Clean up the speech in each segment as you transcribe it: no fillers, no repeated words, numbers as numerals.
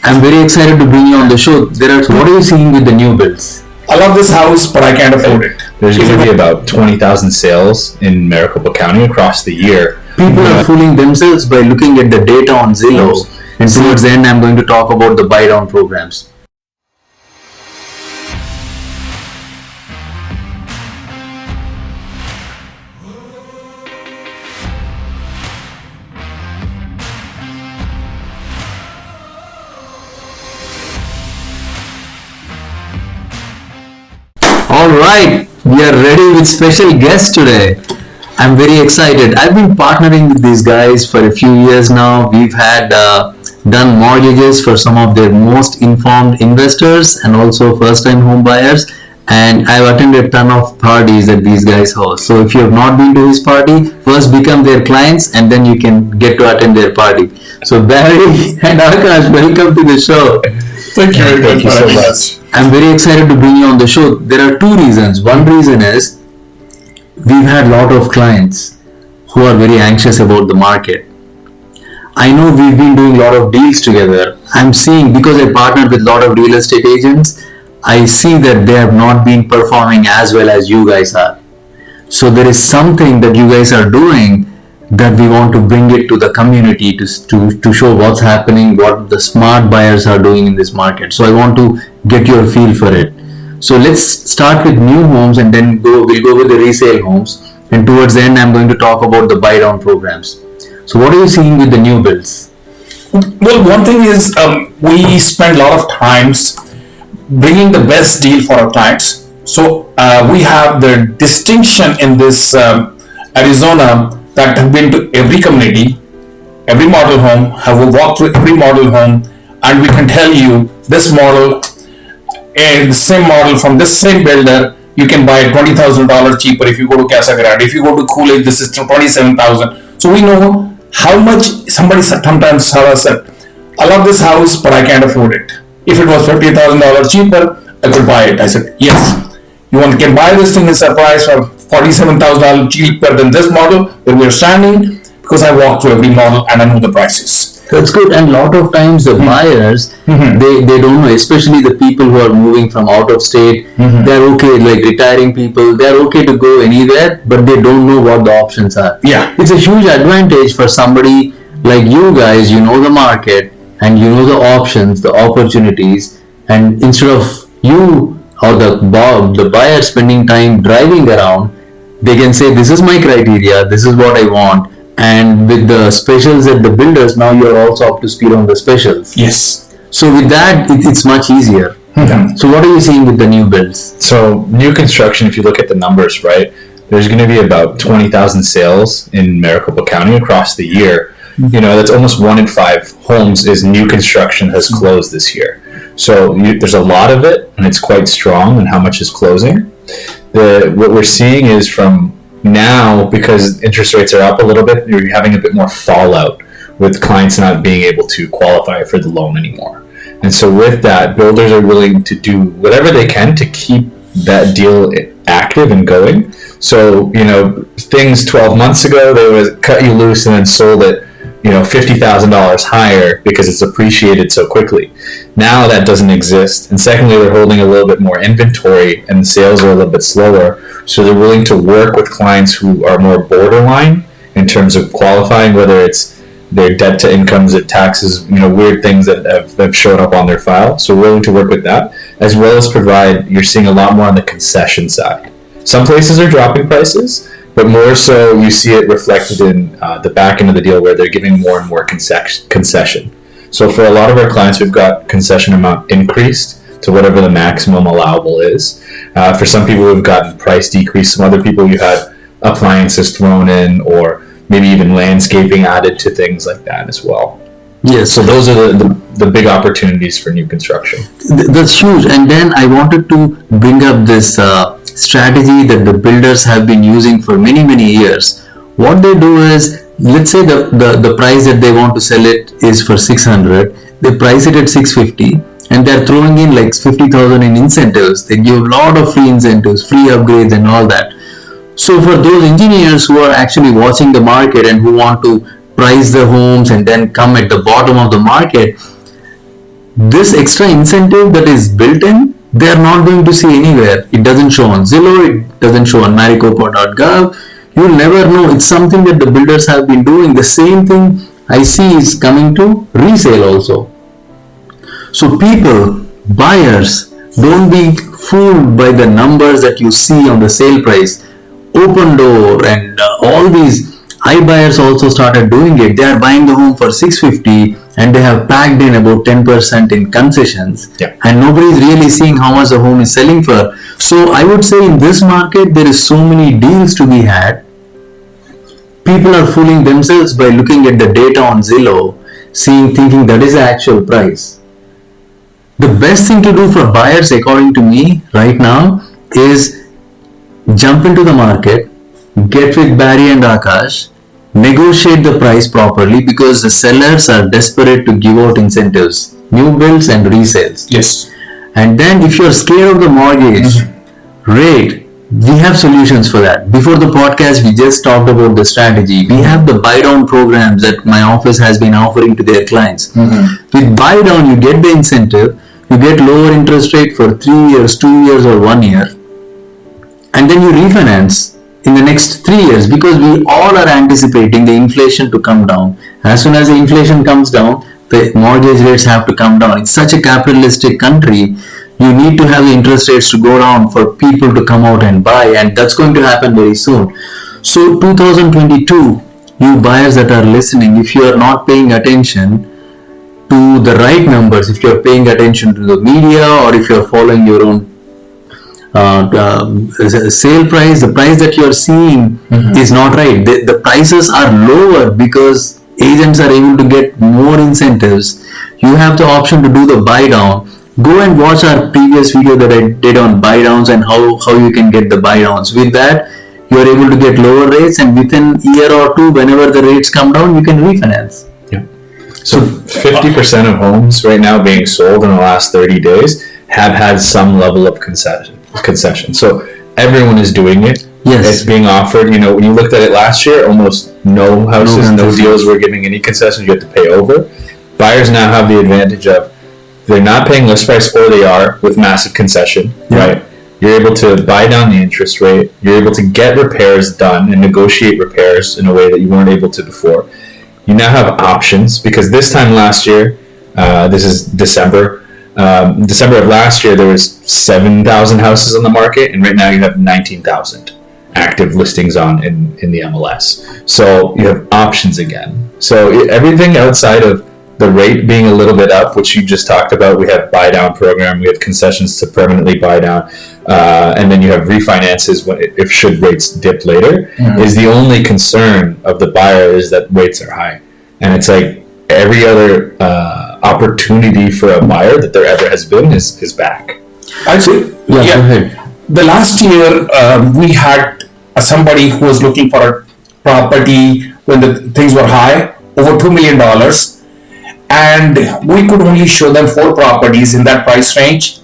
I'm very excited to bring you on the show. What are you seeing with the new builds? I love this house, but I can't afford it. There's going to be about 20,000 sales in Maricopa County across the year. People are fooling themselves by looking at the data on Zillow. And towards the end, I'm going to talk about the Buydown programs. Alright, we are ready with special guests today. I'm very excited. I've been partnering with these guys for a few years now. We've had done mortgages for some of their most informed investors and also first-time home buyers. And I've attended a ton of parties that these guys host. So if you have not been to his party, first become their clients and then you can get to attend their party. So Barry and Akash, welcome to the show. Thank you very much so much. I'm very excited to bring you on the show. There are two reasons. One reason is we've had a lot of clients who are very anxious about the market. I know we've been doing a lot of deals together. I'm seeing, because I partnered with a lot of real estate agents, I see that they have not been performing as well as you guys are. So there is something that you guys are doing that we want to bring it to the community to show what's happening, what the smart buyers are doing in this market. So I want to get your feel for it. So let's start with new homes and then we'll go with the resale homes. And towards the end, I'm going to talk about the Buydown programs. So what are you seeing with the new builds? Well, one thing is we spend a lot of times bringing the best deal for our clients. So we have the distinction in this Arizona that have been to every community, every model home, have walked through every model home, and we can tell you this model, the same model from this same builder, you can buy $20,000 cheaper if you go to Casa Grande. If you go to Coolidge, this is $27,000. So we know how much. Somebody sometimes said, I love this house, but I can't afford it. If it was $50,000 cheaper, I could buy it. I said, yes. You can buy this thing at a price for $47,000 cheaper than this model where we're standing, because I walked through every model and I know the prices. That's good. And a lot of times the buyers, they don't know, especially the people who are moving from out of state, they're okay, like retiring people, they're okay to go anywhere, but they don't know what the options are. Yeah. It's a huge advantage for somebody like you guys. You know the market and you know the options, the opportunities, and instead of you or the buyer spending time driving around, they can say, this is my criteria, this is what I want. And with the specials at the builders, now you're also up to speed on the specials. Yes. So with that, it's much easier. So what are you seeing with the new builds? So new construction, if you look at the numbers, right, there's going to be about 20,000 sales in Maricopa County across the year. You know, that's almost 1 in 5 homes is new construction has closed this year. So there's a lot of it, and it's quite strong in how much is closing. What we're seeing is from now, because interest rates are up a little bit, you're having a bit more fallout with clients not being able to qualify for the loan anymore. And so with that, builders are willing to do whatever they can to keep that deal active and going. So, you know, things 12 months ago, they would cut you loose and then sold it, you know, $50,000 higher because it's appreciated so quickly. Now that doesn't exist. And secondly, they're holding a little bit more inventory and the sales are a little bit slower. So they're willing to work with clients who are more borderline in terms of qualifying, whether it's their debt to incomes, or taxes, you know, weird things that have shown up on their file. So we're willing to work with that, as well as provide, you're seeing a lot more on the concession side. Some places are dropping prices, but more so you see it reflected in the back end of the deal where they're giving more and more concession. So for a lot of our clients, we've got concession amount increased to whatever the maximum allowable is. For some people, we've gotten price decrease. Some other people, you had appliances thrown in, or maybe even landscaping added to things like that as well. Yes. So those are the big opportunities for new construction. That's huge. And then I wanted to bring up this strategy that the builders have been using for many, many years. What they do is, let's say the price that they want to sell it is for 600, they price it at 650, and they're throwing in like 50,000 in incentives. They give a lot of free incentives, free upgrades and all that. So for those engineers who are actually watching the market and who want to price the homes and then come at the bottom of the market, this extra incentive that is built in, they are not going to see anywhere. It doesn't show on Zillow, it doesn't show on maricopa.gov. You'll never know. It's something that the builders have been doing. The same thing I see is coming to resale also. So people, buyers, don't be fooled by the numbers that you see on the sale price. Open Door and all these iBuyers also started doing it. They are buying the home for $650 and they have packed in about 10% in concessions. Yeah. And nobody is really seeing how much the home is selling for. So I would say in this market there is so many deals to be had. People are fooling themselves by looking at the data on Zillow, thinking that is the actual price. The best thing to do for buyers, according to me, right now, is jump into the market, get with Barry and Akash, negotiate the price properly because the sellers are desperate to give out incentives, new builds and resales. Yes. And then if you're scared of the mortgage rate, we have solutions for that. Before the podcast, we just talked about the strategy. We have the Buydown programs that my office has been offering to their clients. With Buydown, you get the incentive, you get lower interest rate for 3 years, 2 years or 1 year. And then you refinance in the next 3 years because we all are anticipating the inflation to come down. As soon as the inflation comes down, the mortgage rates have to come down. It's such a capitalistic country. You need to have the interest rates to go down for people to come out and buy, and that's going to happen very soon. So 2022, you buyers that are listening, if you are not paying attention to the right numbers, if you are paying attention to the media or if you are following your own sale price, the price that you are seeing is not right. The prices are lower because agents are able to get more incentives. You have the option to do the buy down. Go and watch our previous video that I did on buy downs and how you can get the buy downs. With that, you are able to get lower rates, and within a year or two, whenever the rates come down, you can refinance. Yeah. So 50% of homes right now being sold in the last 30 days have had some level of concession. So everyone is doing it. Yes. It's being offered. You know, when you looked at it last year, almost no houses, no deals were giving any concessions. You had to pay over. Buyers now have the advantage of they're not paying list price, or they are with massive concession, right? You're able to buy down the interest rate. You're able to get repairs done and negotiate repairs in a way that you weren't able to before. You now have options because this time last year, this is December of last year, there was 7,000 houses on the market, and right now you have 19,000 active listings on in the MLS. So you have options again. So everything outside of the rate being a little bit up, which you just talked about, we have buy down program, we have concessions to permanently buy down, and then you have refinances if should rates dip later. Is the only concern of the buyer is that rates are high, and it's like every other opportunity for a buyer that there ever has been is back. Actually, Go ahead. The last year we had somebody who was looking for a property when the things were high, over $2 million. And we could only show them 4 properties in that price range.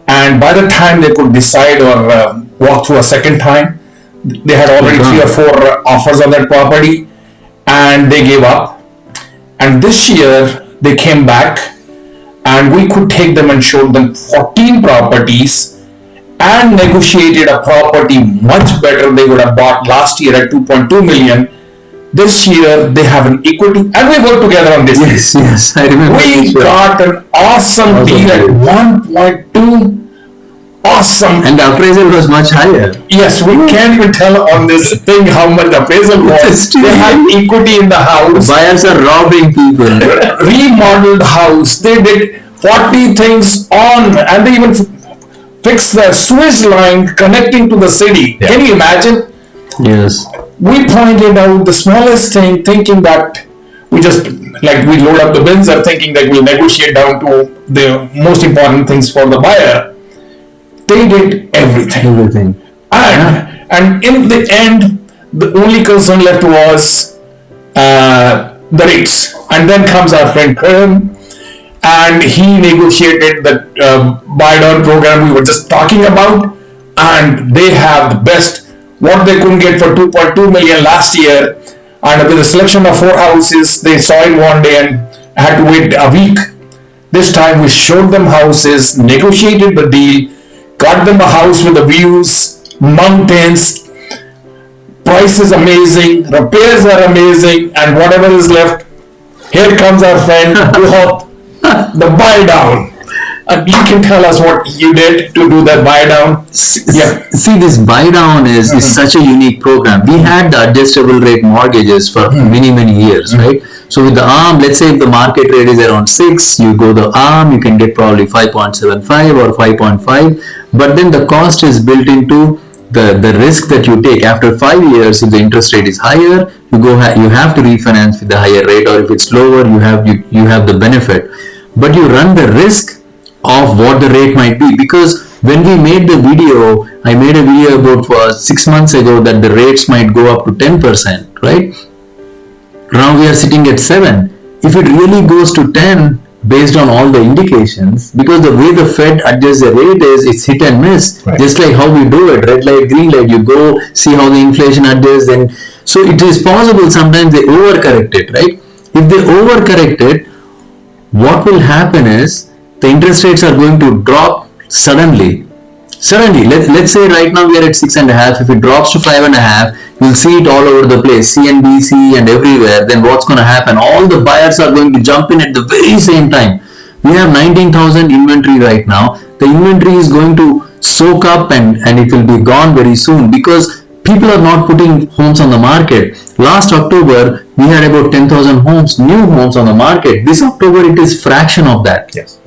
And by the time they could decide or walk through a second time, they had already 3 or 4 offers on that property, and they gave up. And this year they came back, and we could take them and show them 14 properties and negotiated a property much better they would have bought last year at 2.2 million. This year they have an equity, and we worked together on this. Yes, I remember. We got an awesome deal at 1.2. Awesome. And the appraisal was much higher. Yes, we can't even tell on this thing how much the appraisal was. They had equity in the house. Buyers are robbing people. Remodeled house. They did 40 things on, and they even fixed the sewage line connecting to the city. Yeah. Can you imagine? Yes. We pointed out the smallest thing, thinking that we load up the bins, are thinking that we'll negotiate down to the most important things for the buyer. They did everything. And in the end, the only concern left was the rates. And then comes our friend Kiran, and he negotiated the buy-down program we were just talking about, and they have the best. What they couldn't get for 2.2 million last year, and with a selection of 4 houses they saw in one day and had to wait a week. This time we showed them houses, negotiated the deal, got them a house with the views, mountains, price is amazing, repairs are amazing, and whatever is left, here comes our friend the buy down. You can tell us what you did to do that buy down. Yeah. See, this buy down is such a unique program. We had the adjustable rate mortgages for many years, right? So with the ARM, let's say if the market rate is around 6, you go the ARM, you can get probably 5.75 or 5.5, but then the cost is built into the risk that you take. After 5 years, if the interest rate is higher, you have to refinance with the higher rate, or if it's lower, you have the benefit. But you run the risk of what the rate might be, because when we made the video, I made a video about 6 months ago that the rates might go up to 10%, right? Now we are sitting at 7. If it really goes to 10, based on all the indications, because the way the Fed adjusts the rate is it's hit and miss, right. Just like how we do it, red light, green light, you go see how the inflation adjusts, and so it is possible sometimes they overcorrect it, right? If they overcorrect it, what will happen is the interest rates are going to drop suddenly. Let's say right now we are at 6.5. If it drops to 5.5, you'll see it all over the place, CNBC and everywhere. Then what's going to happen? All the buyers are going to jump in at the very same time. We have 19,000 inventory right now. The inventory is going to soak up and it will be gone very soon, because people are not putting homes on the market. Last October, we had about 10,000 new homes on the market. This October, it is fraction of that. Yes.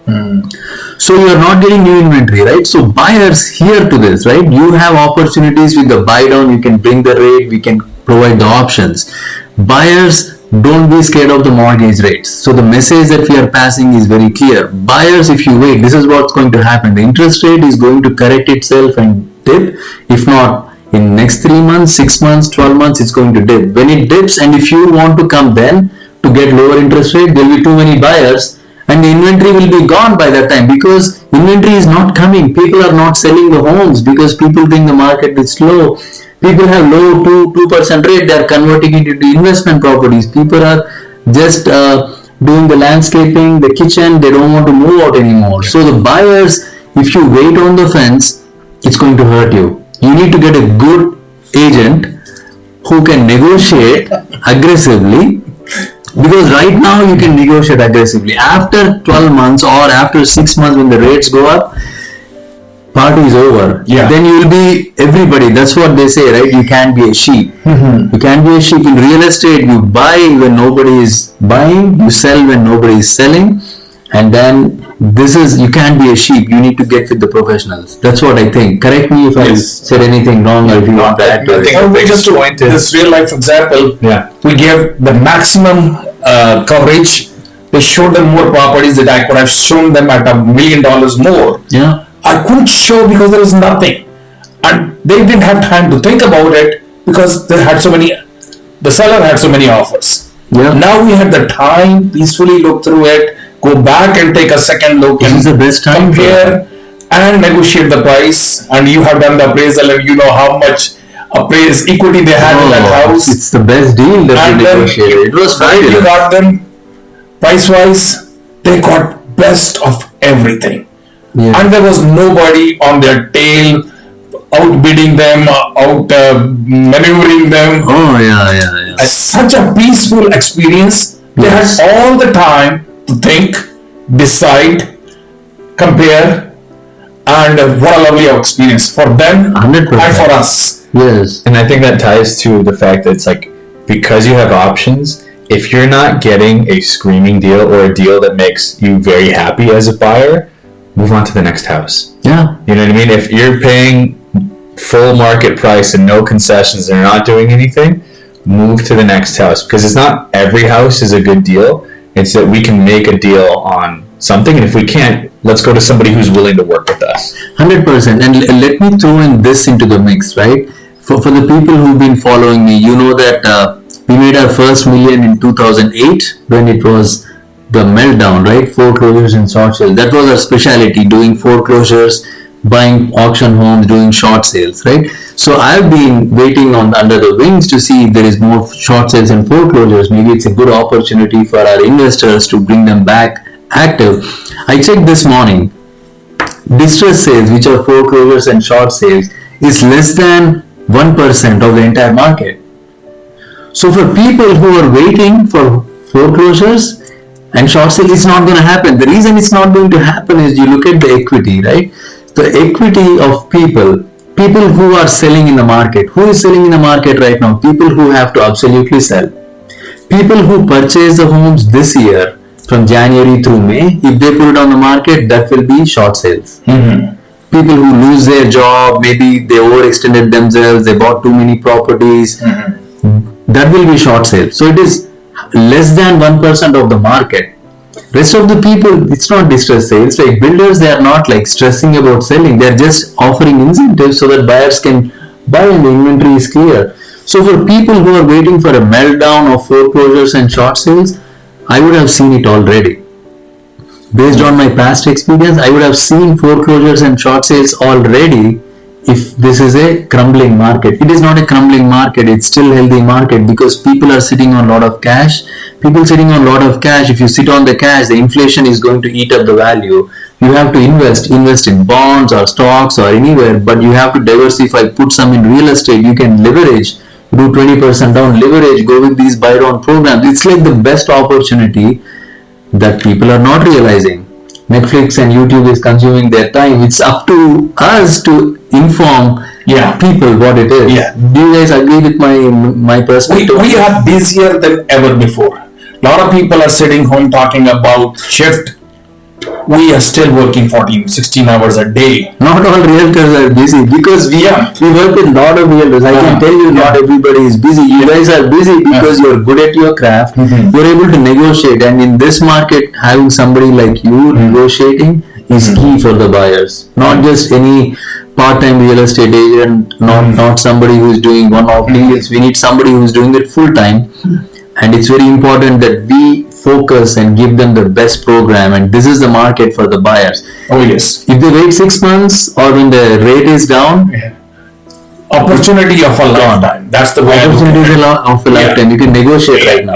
So you are not getting new inventory, right? So buyers here to this, right? You have opportunities with the buy down. You can bring the rate. We can provide the options. Buyers, don't be scared of the mortgage rates. So the message that we are passing is very clear. Buyers, if you wait, this is what's going to happen. The interest rate is going to correct itself and dip. If not, in next 3 months, 6 months, 12 months, it's going to dip. When it dips, and if you want to come then to get lower interest rate, there will be too many buyers, and the inventory will be gone by that time, because inventory is not coming. People are not selling the homes because people think the market is slow. People have low 2% rate. They are converting it into investment properties. People are just doing the landscaping, the kitchen. They don't want to move out anymore. So the buyers, if you wait on the fence, it's going to hurt you. You need to get a good agent who can negotiate aggressively, because right now you can negotiate aggressively. After 12 months or after 6 months, when the rates go up, party is over. Yeah. Then you will be everybody. That's what they say, right? You can't be a sheep. You can't be a sheep. In real estate, you buy when nobody is buying, you sell when nobody is selling, and then you can't be a sheep. You need to get with the professionals. That's what I think. Correct me if I said anything wrong, or if you want to add to it. Just to this real life example, we gave the maximum coverage. They showed them more properties that I could have shown them at $1 million more. Yeah. I couldn't show because there was nothing, and they didn't have time to think about it because the seller had so many offers. Yeah. Now we had the time, peacefully look through it, go back and take a second look, This is the best time compare and negotiate the price. And you have done the appraisal, and you know how much appraised equity they had in that house. It's the best deal that we negotiated. It was fine. You got them price wise, they got best of everything. Yeah. And there was nobody on their tail, outbidding them, maneuvering them. Oh, yeah. It's such a peaceful experience. They had all the time to think, decide, compare, and what a lovely experience for them 100%. and for us. Yes. And I think that ties to the fact that it's like, because you have options, if you're not getting a screaming deal or a deal that makes you very happy as a buyer, move on to the next house. Yeah. You know what I mean? If you're paying full market price and no concessions and you're not doing anything, move to the next house, because it's not every house is a good deal. It's that we can make a deal on something, and if we can't, let's go to somebody who's willing to work with us. 100%. And let me throw in this into the mix, right? For the people who've been following me, you know that we made our first million in 2008 when it was the meltdown, right? Foreclosures and short sales. That was our specialty, doing foreclosures, buying auction homes, doing short sales, right? So I've been waiting under the wings to see if there is more short sales and foreclosures. Maybe it's a good opportunity for our investors to bring them back active. I checked this morning. Distress sales, which are foreclosures and short sales, is less than 1% of the entire market. So for people who are waiting for foreclosures and short sales, it's not going to happen. The reason it's not going to happen is you look at the equity, right? The equity of people who are selling in the market. Who is selling in the market right now? People who have to absolutely sell. People who purchase the homes this year from January through May, if they put it on the market, that will be short sales. People who lose their job, maybe they overextended themselves, they bought too many properties, that will be short sales. So it is less than 1% of the market. Rest of the people, it's not distress sales. Like builders, they are not like stressing about selling. They are just offering incentives so that buyers can buy and the inventory is clear. So for people who are waiting for a meltdown of foreclosures and short sales, I would have seen it already. Based on my past experience, I would have seen foreclosures and short sales already if this is a crumbling market. It is not a crumbling market, it's still a healthy market because people are sitting on a lot of cash. People sitting on a lot of cash, if you sit on the cash, the inflation is going to eat up the value. You have to invest in bonds or stocks or anywhere, but you have to diversify, put some in real estate. You can leverage, do 20% down, leverage, go with these buy-down programs. It's like the best opportunity that people are not realizing. Netflix and YouTube is consuming their time. It's up to us to inform people what it is. Do you guys agree with my perspective? We are busier than ever before. A lot of people are sitting home talking about shift. We are still working 14, 16 hours a day. Not all realtors are busy because we work with a lot of realtors. I can tell you not everybody is busy. You guys are busy because you're good at your craft. You're able to negotiate, and in this market, having somebody like you negotiating is key for the buyers. Not just any part-time real estate agent, not somebody who is doing one-off deals. We need somebody who is doing it full-time, and it's very important that we focus and give them the best program, and this is the market for the buyers. Oh yes. If they wait 6 months or when the rate is down, opportunity of a lifetime. That's the way. Opportunity of a lifetime. You can negotiate right now.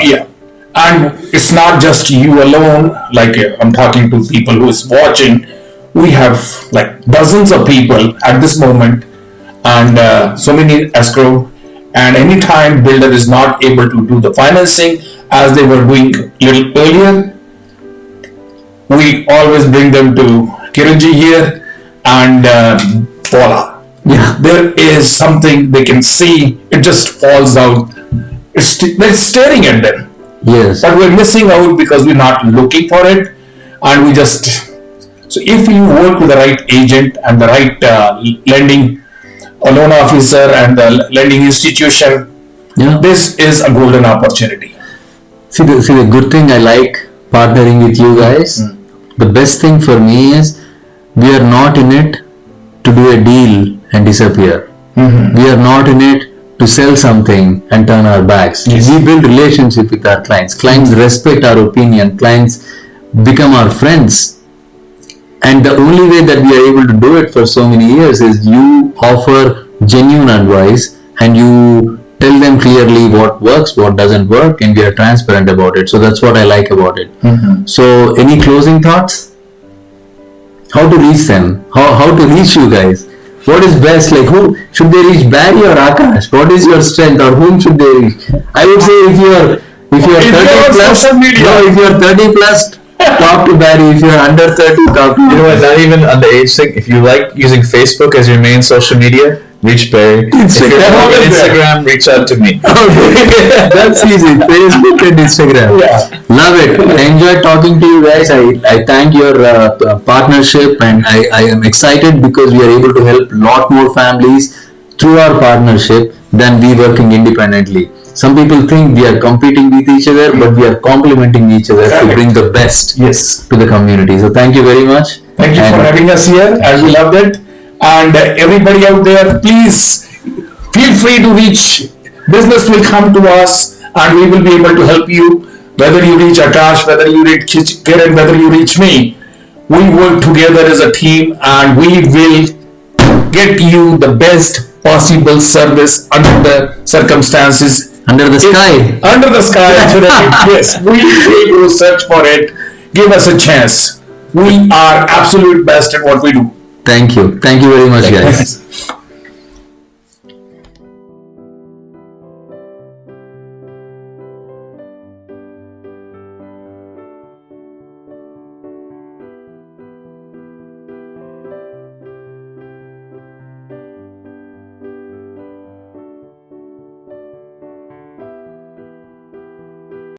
And it's not just you alone. Like I'm talking to people who is watching. We have like dozens of people at this moment, and so many escrow. And anytime builder is not able to do the financing as they were doing a little earlier, we always bring them to Kiran here, and voila. There is something they can see. It just falls out. They're staring at them. Yes. But we're missing out because we're not looking for it, and we just. So if you work with the right agent and the right lending loan officer and the lending institution, this is a golden opportunity. See the good thing I like partnering with you guys. The best thing for me is we are not in it to do a deal and disappear. We are not in it to sell something and turn our backs. We build relationship with our clients. Clients respect our opinion. Clients become our friends. And the only way that we are able to do it for so many years is you offer genuine advice and you tell them clearly what works, what doesn't work, and we are transparent about it. So that's what I like about it. So any closing thoughts? How to reach them? How to reach you guys? What is best? Like who should they reach, Barry or Akash? What is your strength, or whom should they reach? I would say if you are 30 plus, if you are 30 plus, talk to Barry. If you're under 30, talk to You know what, not even on the age thing. If you like using Facebook as your main social media, reach Barry. Instagram, reach out to me. That's easy. Facebook and Instagram. Love it. I enjoyed talking to you guys. I thank your partnership, and I am excited because we are able to help a lot more families through our partnership than we working independently. Some people think we are competing with each other, but we are complementing each other to bring the best to the community. So thank you very much. Thank you for having us here, and we loved it. And everybody out there, please feel free to reach. Business will come to us, and we will be able to help you. Whether you reach Akash, whether you reach Kiran, whether you reach me, we work together as a team, and we will get you the best possible service under the circumstances. Under the sky. Under the sky, yes. We will go search for it. give us a chance. We are absolute best at what we do. Thank you very much, guys.